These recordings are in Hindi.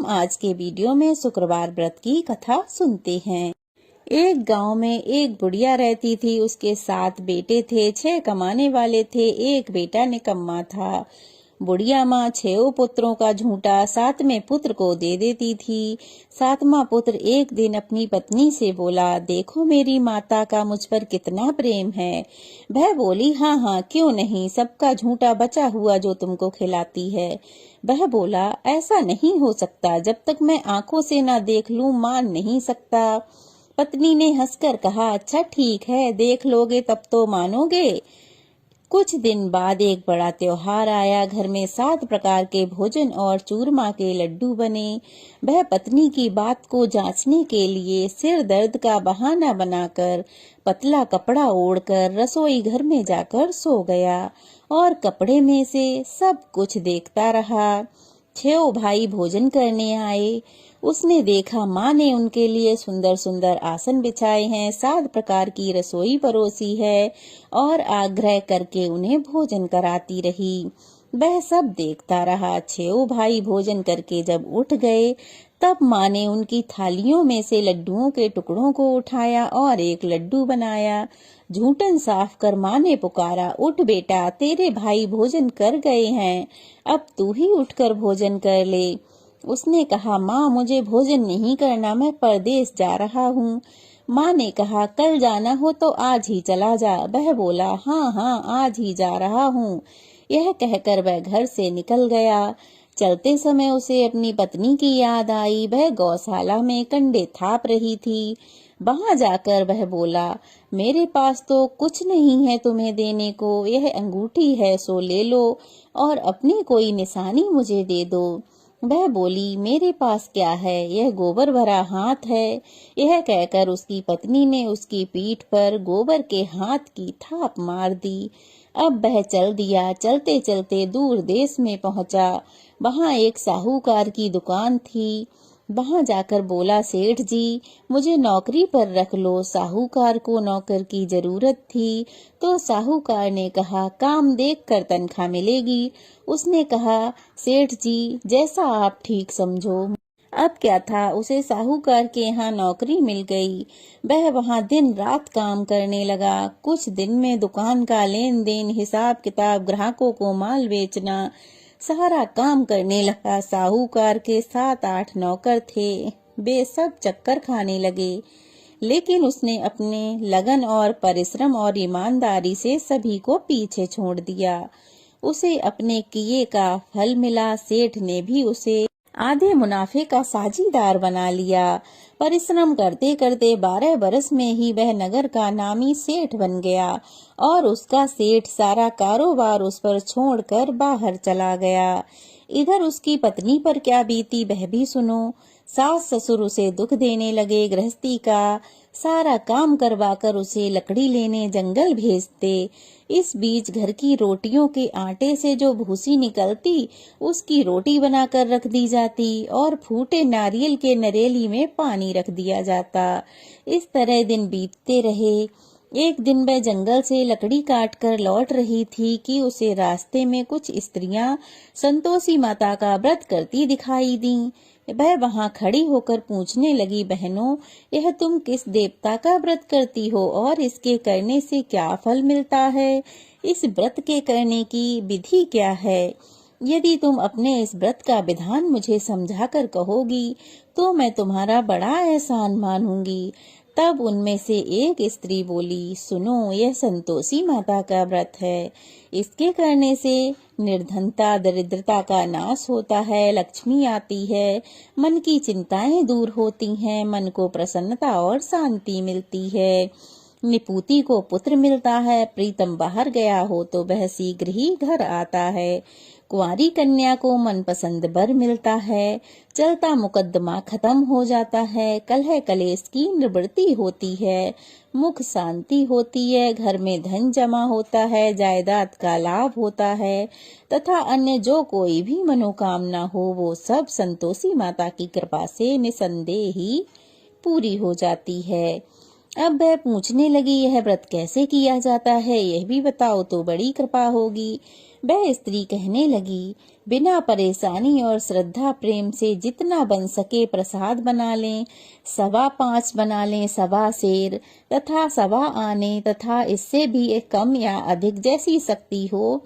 आज के वीडियो में शुक्रवार व्रत की कथा सुनते हैं। एक गांव में एक बुढ़िया रहती थी। उसके 7 बेटे थे। 6 कमाने वाले थे, एक बेटा निकम्मा था। बुढ़िया माँ 6 पुत्रों का झूठा 7वें पुत्र को दे देती थी। 7वां पुत्र एक दिन अपनी पत्नी से बोला, देखो मेरी माता का मुझ पर कितना प्रेम है। वह बोली, हाँ हाँ क्यों नहीं, सबका झूठा बचा हुआ जो तुमको खिलाती है। वह बोला, ऐसा नहीं हो सकता, जब तक मैं आंखों से ना देख लूं मान नहीं सकता। पत्नी ने हंसकर कहा, अच्छा ठीक है, देख लोगे तब तो मानोगे। कुछ दिन बाद एक बड़ा त्योहार आया। घर में 7 प्रकार के भोजन और चूरमा के लड्डू बने। वह पत्नी की बात को जांचने के लिए सिर दर्द का बहाना बनाकर पतला कपड़ा ओढ़कर रसोई घर में जाकर सो गया और कपड़े में से सब कुछ देखता रहा। 6 भाई भोजन करने आए। उसने देखा माँ ने उनके लिए सुंदर सुंदर आसन बिछाए हैं, 7 प्रकार की रसोई परोसी है और आग्रह करके उन्हें भोजन कराती रही। वह सब देखता रहा। 6 भाई भोजन करके जब उठ गए तब माँ ने उनकी थालियों में से लड्डुओं के टुकड़ों को उठाया और एक लड्डू बनाया। झूठन साफ कर माँ ने पुकारा, उठ बेटा, तेरे भाई भोजन कर गए हैं, अब तू ही उठकर भोजन कर ले। उसने कहा, माँ मुझे भोजन नहीं करना, मैं परदेश जा रहा हूँ। माँ ने कहा, कल जाना हो तो आज ही चला जा। वह बोला, हाँ हाँ आज ही जा रहा हूँ। यह कहकर वह घर से निकल गया। चलते समय उसे अपनी पत्नी की याद आई। वह गौशाला में कंडे थाप रही थी। वहां जाकर वह बोला, मेरे पास तो कुछ नहीं है तुम्हें देने को, यह अंगूठी है सो ले लो और अपनी कोई निशानी मुझे दे दो। वह बोली, मेरे पास क्या है, यह गोबर भरा हाथ है। यह कहकर उसकी पत्नी ने उसकी पीठ पर गोबर के हाथ की थाप मार दी। अब वह चल दिया। चलते चलते दूर देश में पहुंचा। वहां एक साहूकार की दुकान थी। वहां जाकर बोला, सेठ जी मुझे नौकरी पर रख लो। साहूकार को नौकर की जरूरत थी तो साहूकार ने कहा, काम देख कर तनख्वाह मिलेगी। उसने कहा, सेठ जी जैसा आप ठीक समझो। अब क्या था, उसे साहूकार के यहाँ नौकरी मिल गई। वह वहाँ दिन रात काम करने लगा। कुछ दिन में दुकान का लेन देन, हिसाब किताब, ग्राहकों को माल बेचना, सारा काम करने लगा। साहूकार के 7-8 नौकर थे। वे सब चक्कर खाने लगे, लेकिन उसने अपने लगन और परिश्रम और ईमानदारी से सभी को पीछे छोड़ दिया। उसे अपने किए का फल मिला। सेठ ने भी उसे आधे मुनाफे का साझीदार बना लिया। परिश्रम करते करते 12 बरस में ही वह नगर का नामी सेठ बन गया और उसका सेठ सारा कारोबार उस पर छोड़कर बाहर चला गया। इधर उसकी पत्नी पर क्या बीती वह भी सुनो। सास ससुर उसे दुख देने लगे। गृहस्थी का सारा काम करवाकर उसे लकड़ी लेने जंगल भेजते। इस बीच घर की रोटियों के आटे से जो भूसी निकलती उसकी रोटी बनाकर रख दी जाती और फूटे नारियल के नरेली में पानी रख दिया जाता। इस तरह दिन बीतते रहे। एक दिन वह जंगल से लकड़ी काटकर लौट रही थी कि उसे रास्ते में कुछ स्त्रियां संतोषी माता का व्रत करती दिखाई दी। वह वहां खड़ी होकर पूछने लगी, बहनों यह तुम किस देवता का व्रत करती हो और इसके करने से क्या फल मिलता है? इस व्रत के करने की विधि क्या है? यदि तुम अपने इस व्रत का विधान मुझे समझाकर कहोगी तो मैं तुम्हारा बड़ा एहसान मानूंगी। तब उनमें से एक स्त्री बोली, सुनो यह संतोषी माता का व्रत है। इसके करने से निर्धनता दरिद्रता का नाश होता है, लक्ष्मी आती है, मन की चिंताएं दूर होती हैं, मन को प्रसन्नता और शांति मिलती है। निपुति को पुत्र मिलता है, प्रीतम बाहर गया हो तो वह शीघ्र ही घर आता है, कुंवारी कन्या को मनपसंद वर मिलता है, चलता मुकद्दमा खत्म हो जाता है, कलह कलेश की निवृत्ति होती है, मुख शांति होती है, घर में धन जमा होता है, जायदाद का लाभ होता है तथा अन्य जो कोई भी मनोकामना हो वो सब संतोषी माता की कृपा से निसंदेह ही पूरी हो जाती है। अब वह पूछने लगी, यह व्रत कैसे किया जाता है, यह भी बताओ तो बड़ी कृपा होगी। वह स्त्री कहने लगी, बिना परेशानी और श्रद्धा प्रेम से जितना बन सके प्रसाद बना लें। 5.25 बना लें, 1.25 तथा 1.25 आने तथा इससे भी एक कम या अधिक जैसी शक्ति हो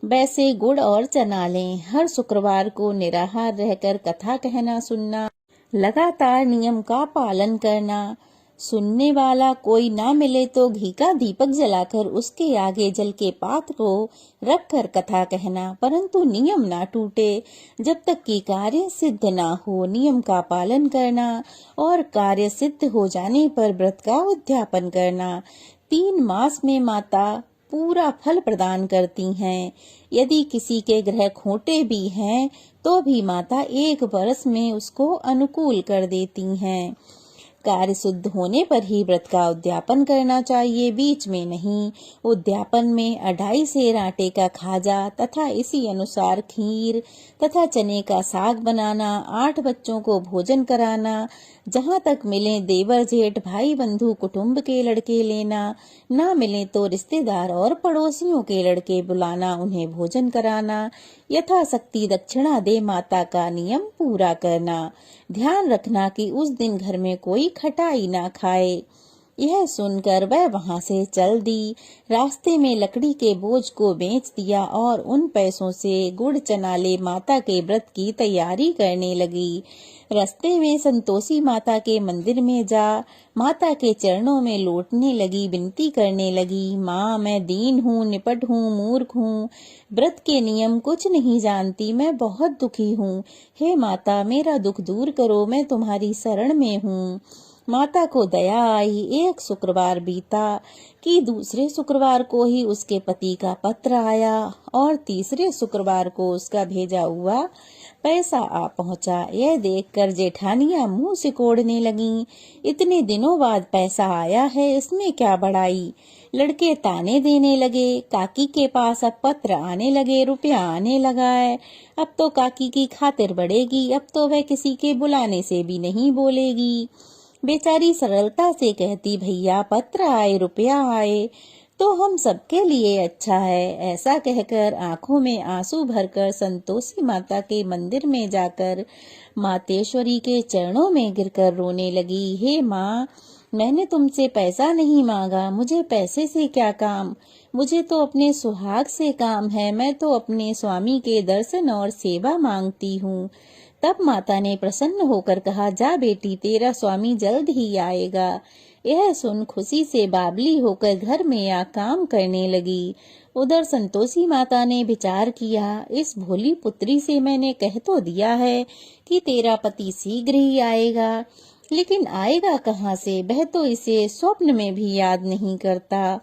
वैसे गुड़ और चना लें। हर शुक्रवार को निराहार रहकर कथा कहना सुनना, लगातार नियम का पालन करना। सुनने वाला कोई ना मिले तो घी का दीपक जलाकर उसके आगे जल के पात्र को रखकर कथा कहना, परंतु नियम ना टूटे जब तक कि कार्य सिद्ध ना हो। नियम का पालन करना और कार्य सिद्ध हो जाने पर व्रत का उद्यापन करना। 3 मास में माता पूरा फल प्रदान करती हैं। यदि किसी के ग्रह खोटे भी हैं तो भी माता 1 वर्ष में उसको अनुकूल कर देती हैं। कार्य शुद्ध होने पर ही व्रत का उद्यापन करना चाहिए, बीच में नहीं। उद्यापन में 2.5 सेर आटे का खाजा तथा इसी अनुसार खीर तथा चने का साग बनाना, 8 बच्चों को भोजन कराना, जहाँ तक मिले देवर जेठ भाई बंधु कुटुंब के लड़के लेना, ना मिले तो रिश्तेदार और पड़ोसियों के लड़के बुलाना, उन्हें भोजन कराना, यथाशक्ति दक्षिणा दे माता का नियम पूरा करना। ध्यान रखना कि उस दिन घर में कोई खटाई ना खाए। यह सुनकर वह वहां से चल दी। रास्ते में लकड़ी के बोझ को बेच दिया और उन पैसों से गुड़ चना ले माता के व्रत की तैयारी करने लगी। रास्ते में संतोषी माता के मंदिर में जा माता के चरणों में लौटने लगी, विनती करने लगी, माँ मैं दीन हूँ, निपट हूँ, मूर्ख हूँ, व्रत के नियम कुछ नहीं जानती, मैं बहुत दुखी हूँ। हे माता मेरा दुख दूर करो, मैं तुम्हारी शरण में हूँ। माता को दया आई। एक शुक्रवार बीता कि दूसरे शुक्रवार को ही उसके पति का पत्र आया और तीसरे शुक्रवार को उसका भेजा हुआ पैसा आ पहुंचा। यह देखकर जेठानियां मुंह सिकोड़ने लगीं। इतने दिनों बाद पैसा आया है, इसमें क्या बड़ाई। लड़के ताने देने लगे। काकी के पास अब पत्र आने लगे, रुपया आने लगा है। अब तो काकी की खातिर बढ़ेगी, अब तो वह किसी के बुलाने से भी नहीं बोलेगी। बेचारी सरलता से कहती, भैया पत्र आए, रुपया आए तो हम सबके लिए अच्छा है। ऐसा कहकर आंखों में आंसू भरकर संतोषी माता के मंदिर में जाकर मातेश्वरी के चरणों में गिरकर रोने लगी। हे माँ, मैंने तुमसे पैसा नहीं मांगा, मुझे पैसे से क्या काम, मुझे तो अपने सुहाग से काम है। मैं तो अपने स्वामी के दर्शन और सेवा मांगती हूँ। तब माता ने प्रसन्न होकर कहा, जा बेटी, तेरा स्वामी जल्द ही आएगा। यह सुन खुशी से बावली होकर घर में आ काम करने लगी। उधर संतोषी माता ने विचार किया, इस भोली पुत्री से मैंने कह तो दिया है कि तेरा पति शीघ्र ही आएगा, लेकिन आएगा कहाँ से, वह तो इसे स्वप्न में भी याद नहीं करता।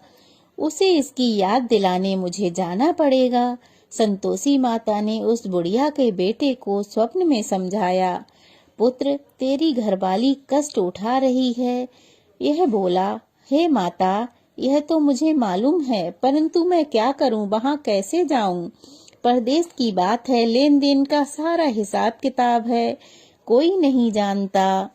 उसे इसकी याद दिलाने मुझे जाना पड़ेगा। संतोषी माता ने उस बुढ़िया के बेटे को स्वप्न में समझाया, पुत्र तेरी घरवाली कष्ट उठा रही है। यह बोला, हे माता, यह तो मुझे मालूम है, परंतु मैं क्या करूं, वहां कैसे जाऊं। परदेश की बात है, लेन देन का सारा हिसाब किताब है, कोई नहीं जानता।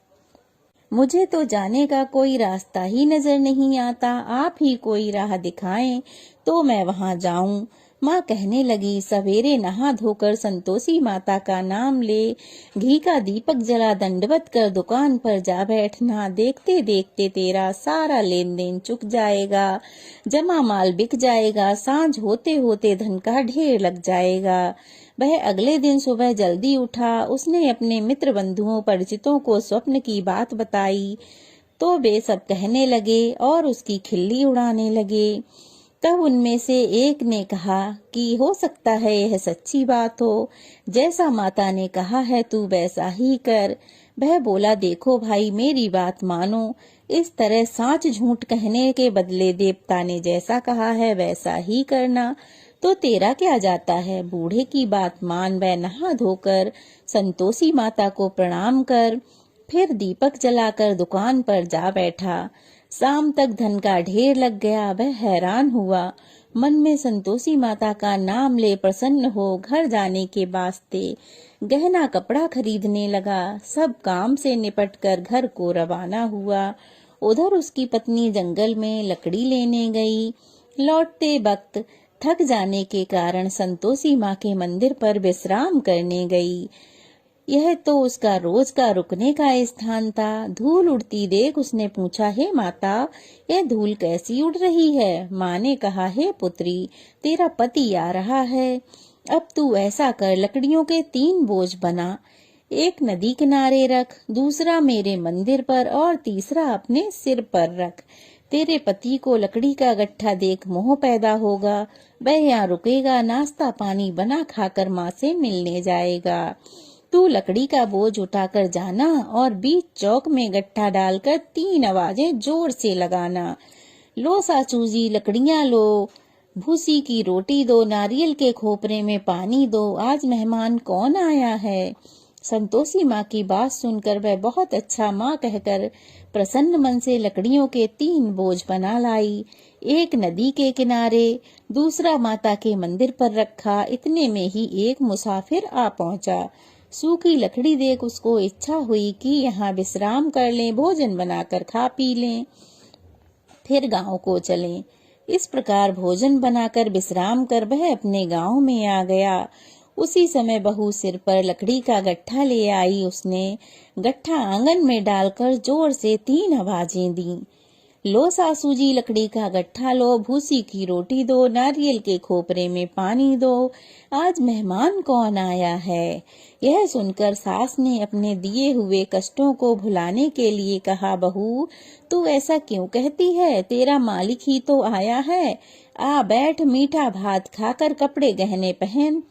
मुझे तो जाने का कोई रास्ता ही नजर नहीं आता। आप ही कोई राह दिखाएं तो मैं वहां जाऊं। माँ कहने लगी, सवेरे नहा धोकर संतोषी माता का नाम ले, घी का दीपक जला दंडवत कर दुकान पर जा बैठना। देखते देखते तेरा सारा लेन देन चुक जाएगा, जमा माल बिक जाएगा, सांझ होते होते धन का ढेर लग जाएगा। वह अगले दिन सुबह जल्दी उठा। उसने अपने मित्र बंधुओं परिचितों को स्वप्न की बात बताई तो वे सब कहने लगे और उसकी खिल्ली उड़ाने लगे। तब उनमें से एक ने कहा कि हो सकता है यह सच्ची बात हो, जैसा माता ने कहा है तू वैसा ही कर। वह बोला, देखो भाई, मेरी बात मानो, इस तरह साच झूठ कहने के बदले देवता ने जैसा कहा है वैसा ही करना, तो तेरा क्या जाता है। बूढ़े की बात मान वह नहा धोकर संतोषी माता को प्रणाम कर फिर दीपक जलाकर दुकान पर जा बैठा। शाम तक धन का ढेर लग गया। वह हैरान हुआ, मन में संतोषी माता का नाम ले प्रसन्न हो घर जाने के वास्ते गहना कपड़ा खरीदने लगा। सब काम से निपटकर घर को रवाना हुआ। उधर उसकी पत्नी जंगल में लकड़ी लेने गई। लौटते वक्त थक जाने के कारण संतोषी माँ के मंदिर पर विश्राम करने गई। यह तो उसका रोज का रुकने का स्थान था। धूल उड़ती देख उसने पूछा, हे माता, यह धूल कैसी उड़ रही है? माँ ने कहा, हे पुत्री, तेरा पति आ रहा है। अब तू ऐसा कर, लकड़ियों के 3 बोझ बना, एक नदी किनारे रख, दूसरा मेरे मंदिर पर और तीसरा अपने सिर पर रख। तेरे पति को लकड़ी का गट्ठा देख मोह पैदा होगा, वह यहाँ रुकेगा, नाश्ता पानी बना खाकर माँ से मिलने जाएगा। तू लकड़ी का बोझ उठाकर जाना और बीच चौक में गट्ठा डालकर 3 आवाजें जोर से लगाना, लो सासू जी लकड़ियां लो, भूसी की रोटी दो, नारियल के खोपरे में पानी दो, आज मेहमान कौन आया है। संतोषी माँ की बात सुनकर वह बहुत अच्छा माँ कहकर प्रसन्न मन से लकड़ियों के 3 बोझ बना लाई। एक नदी के किनारे, दूसरा माता के मंदिर पर रखा। इतने में ही एक मुसाफिर आ पहुंचा। सूखी लकड़ी देख उसको इच्छा हुई कि यहाँ विश्राम कर लें, भोजन बनाकर खा पी लें, फिर गांव को चलें। इस प्रकार भोजन बनाकर विश्राम कर वह अपने गांव में आ गया। उसी समय बहू सिर पर लकड़ी का गट्ठा ले आई। उसने गट्ठा आंगन में डालकर जोर से 3 आवाजें दी, लो सासू जी लकड़ी का गट्ठा लो, भूसी की रोटी दो, नारियल के खोपरे में पानी दो, आज मेहमान कौन आया है। यह सुनकर सास ने अपने दिए हुए कष्टों को भुलाने के लिए कहा, बहू तू ऐसा क्यों कहती है, तेरा मालिक ही तो आया है, आ बैठ, मीठा भात खाकर कपड़े गहने पहन।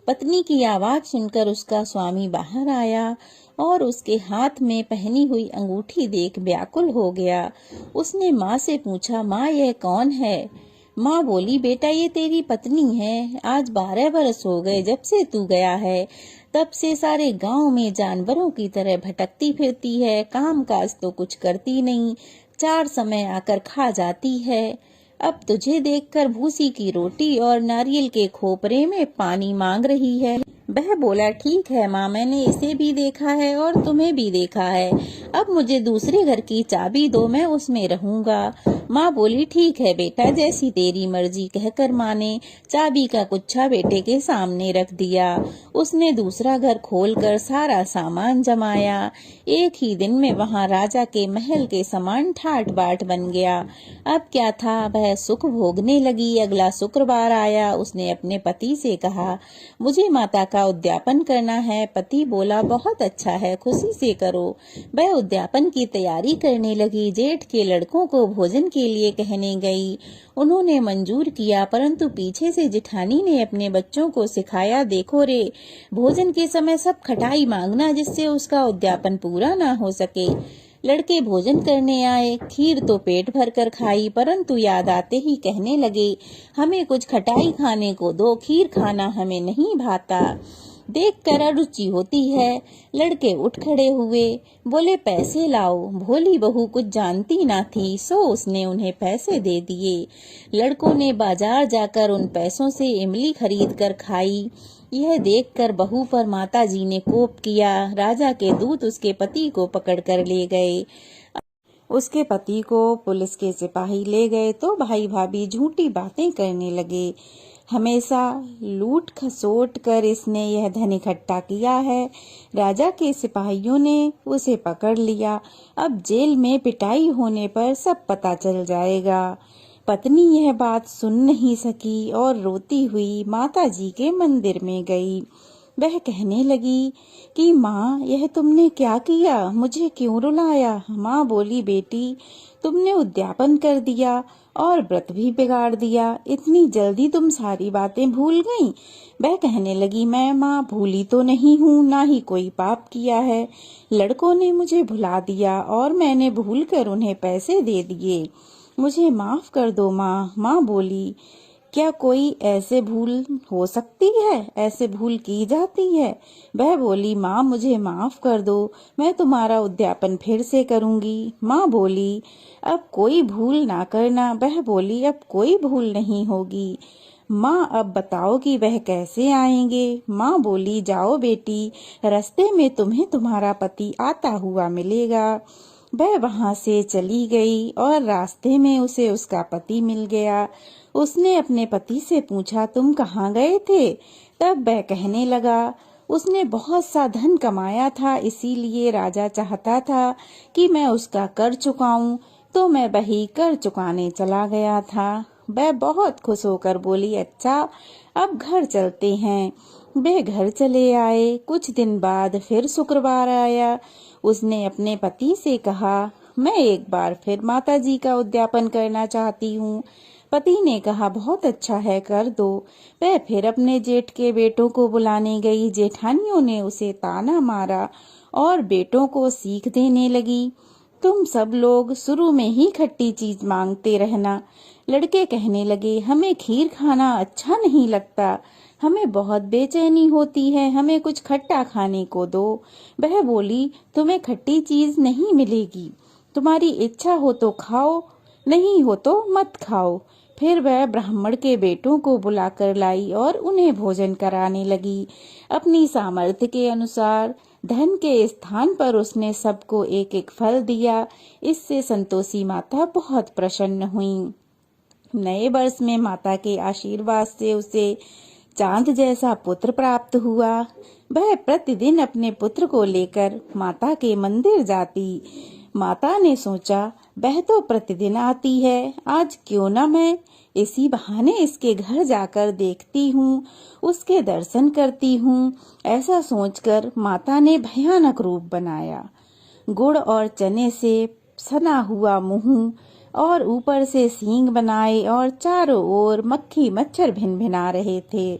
पत्नी की आवाज सुनकर उसका स्वामी बाहर आया और उसके हाथ में पहनी हुई अंगूठी देख व्याकुल हो गया। उसने माँ से पूछा, माँ यह कौन है? माँ बोली, बेटा ये तेरी पत्नी है। आज 12 बरस हो गए जब से तू गया है, तब से सारे गांव में जानवरों की तरह भटकती फिरती है, काम काज तो कुछ करती नहीं, 4 समय आकर खा जाती है। अब तुझे देखकर भूसी की रोटी और नारियल के खोपरे में पानी मांग रही है। वह बोला, ठीक है माँ, मैंने इसे भी देखा है और तुम्हें भी देखा है, अब मुझे दूसरे घर की चाबी दो, मैं उसमें रहूंगा। माँ बोली, ठीक है बेटा, जैसी तेरी मर्जी, कहकर माँ ने चाबी का गुच्छा बेटे के सामने रख दिया। उसने दूसरा घर खोलकर सारा सामान जमाया। एक ही दिन में वहाँ राजा के महल के समान ठाट बाट बन गया। अब क्या था, वह सुख भोगने लगी। अगला शुक्रवार आया। उसने अपने पति से कहा, मुझे माता का उद्यापन करना है। पति बोला, बहुत अच्छा है, खुशी से करो। वह उद्यापन की तैयारी करने लगी। जेठ के लड़कों को भोजन के लिए कहने गई। उन्होंने मंजूर किया, परंतु पीछे से जिठानी ने अपने बच्चों को सिखाया, देखो रे, भोजन के समय सब खटाई मांगना, जिससे उसका उद्यापन पूरा ना हो सके। लड़के भोजन करने आए। खीर तो पेट भर कर खाई, परंतु याद आते ही कहने लगे, हमें कुछ खटाई खाने को दो, खीर खाना हमें नहीं भाता, देखकर अरुचि होती है। लड़के उठ खड़े हुए, बोले, पैसे लाओ। भोली बहू कुछ जानती ना थी, सो उसने उन्हें पैसे दे दिए। लड़कों ने बाजार जाकर उन पैसों से इमली खरीद कर खाई। यह देखकर बहू पर माताजी ने कोप किया। राजा के दूत उसके पति को पकड़कर ले गए। उसके पति को पुलिस के सिपाही ले गए तो भाई भाभी झूठी बातें करने लगे। हमेशा लूट खसोट कर इसने यह धन इकट्ठा किया है। राजा के सिपाहियों ने उसे पकड़ लिया। अब जेल में पिटाई होने पर सब पता चल जाएगा। पत्नी यह बात सुन नहीं सकी और रोती हुई माताजी के मंदिर में गई। वह कहने लगी कि माँ, यह तुमने क्या किया, मुझे क्यों रुलाया? माँ बोली, बेटी, तुमने उद्यापन कर दिया और व्रत भी बिगाड़ दिया, इतनी जल्दी तुम सारी बातें भूल गईं। वह कहने लगी, मैं माँ भूली तो नहीं हूँ, ना ही कोई पाप किया है। लड़कों ने मुझे भुला दिया और मैंने भूलकर उन्हें पैसे दे दिए, मुझे माफ कर दो माँ। माँ बोली, क्या कोई ऐसे भूल हो सकती है? ऐसे भूल की जाती है? वह बोली, माँ मुझे माफ कर दो, मैं तुम्हारा उद्यापन फिर से करूंगी। माँ बोली, अब कोई भूल ना करना। वह बोली, अब कोई भूल नहीं होगी। माँ अब बताओ कि वह कैसे आएंगे? माँ बोली, जाओ बेटी, रास्ते में तुम्हें तुम्हारा पति आता हुआ मिलेगा। वह वहां से चली गई और रास्ते में उसे उसका पति मिल गया। उसने अपने पति से पूछा, तुम कहाँ गए थे? तब वह कहने लगा, उसने बहुत सा धन कमाया था, इसीलिए राजा चाहता था कि मैं उसका कर चुकाऊं, तो मैं वही कर चुकाने चला गया था। वह बहुत खुश होकर बोली, अच्छा अब घर चलते हैं। वे घर चले आए। कुछ दिन बाद फिर शुक्रवार आया। उसने अपने पति से कहा, मैं एक बार फिर माताजी का उद्यापन करना चाहती हूँ। पति ने कहा, बहुत अच्छा है, कर दो। वह फिर अपने जेठ के बेटों को बुलाने गई। जेठानियों ने उसे ताना मारा और बेटों को सीख देने लगी, तुम सब लोग शुरू में ही खट्टी चीज मांगते रहना। लड़के कहने लगे, हमें खीर खाना अच्छा नहीं लगता, हमें बहुत बेचैनी होती है, हमें कुछ खट्टा खाने को दो। वह बोली, तुम्हें खट्टी चीज नहीं मिलेगी, तुम्हारी इच्छा हो तो खाओ, नहीं हो तो मत खाओ। फिर वह ब्राह्मण के बेटों को बुलाकर लाई और उन्हें भोजन कराने लगी। अपनी सामर्थ्य के अनुसार धन के स्थान पर उसने सबको एक एक फल दिया। इससे संतोषी माता बहुत प्रसन्न हुई। नए वर्ष में माता के आशीर्वाद से उसे चांद जैसा पुत्र प्राप्त हुआ। वह प्रतिदिन अपने पुत्र को लेकर माता के मंदिर जाती। माता ने सोचा, वह तो प्रतिदिन आती है, आज क्यों न मैं इसी बहाने इसके घर जाकर देखती हूँ, उसके दर्शन करती हूँ। ऐसा सोचकर माता ने भयानक रूप बनाया। गुड़ और चने से सना हुआ मुंह और ऊपर से सींग बनाए और चारों ओर मक्खी मच्छर भिनभिना रहे थे।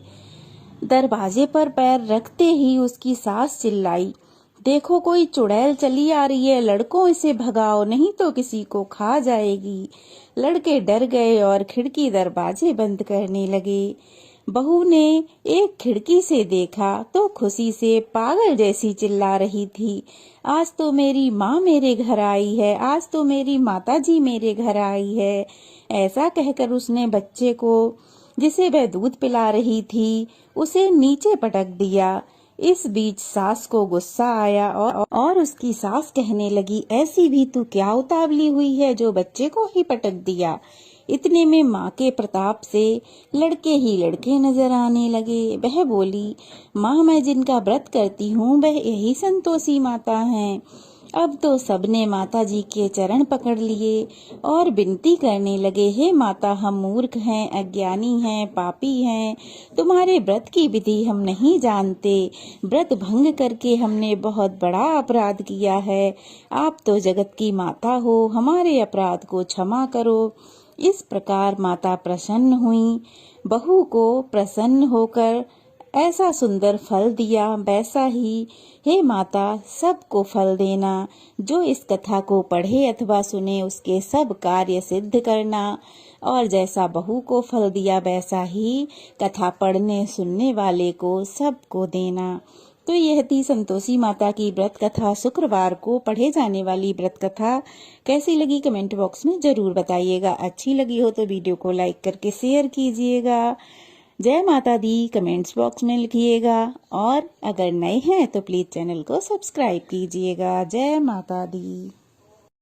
दरवाजे पर पैर रखते ही उसकी सास चिल्लाई, देखो कोई चुड़ैल चली आ रही है, लड़कों इसे भगाओ, नहीं तो किसी को खा जाएगी। लड़के डर गए और खिड़की दरवाजे बंद करने लगे। बहू ने एक खिड़की से देखा तो खुशी से पागल जैसी चिल्ला रही थी, आज तो मेरी माँ मेरे घर आई है, आज तो मेरी माताजी मेरे घर आई है। ऐसा कहकर उसने बच्चे को, जिसे वह दूध पिला रही थी, उसे नीचे पटक दिया। इस बीच सास को गुस्सा आया और उसकी सास कहने लगी, ऐसी भी तू क्या उतावली हुई है जो बच्चे को ही पटक दिया। इतने में माँ के प्रताप से लड़के ही लड़के नजर आने लगे। वह बोली, माँ मैं जिनका व्रत करती हूँ वह यही संतोषी माता हैं। अब तो सबने माता जी के चरण पकड़ लिए और विनती करने लगे, हे माता हम मूर्ख हैं, अज्ञानी हैं, पापी हैं, तुम्हारे व्रत की विधि हम नहीं जानते, व्रत भंग करके हमने बहुत बड़ा अपराध किया है, आप तो जगत की माता हो, हमारे अपराध को क्षमा करो। इस प्रकार माता प्रसन्न हुई। बहू को प्रसन्न होकर ऐसा सुंदर फल दिया, वैसा ही हे माता सबको फल देना। जो इस कथा को पढ़े अथवा सुने उसके सब कार्य सिद्ध करना, और जैसा बहू को फल दिया वैसा ही कथा पढ़ने सुनने वाले को सबको देना। तो यह थी संतोषी माता की व्रत कथा, शुक्रवार को पढ़े जाने वाली व्रत कथा। कैसी लगी कमेंट बॉक्स में जरूर बताइएगा। अच्छी लगी हो तो वीडियो को लाइक करके शेयर कीजिएगा। जय माता दी कमेंट्स बॉक्स में लिखिएगा, और अगर नए हैं तो प्लीज चैनल को सब्सक्राइब कीजिएगा। जय माता दी।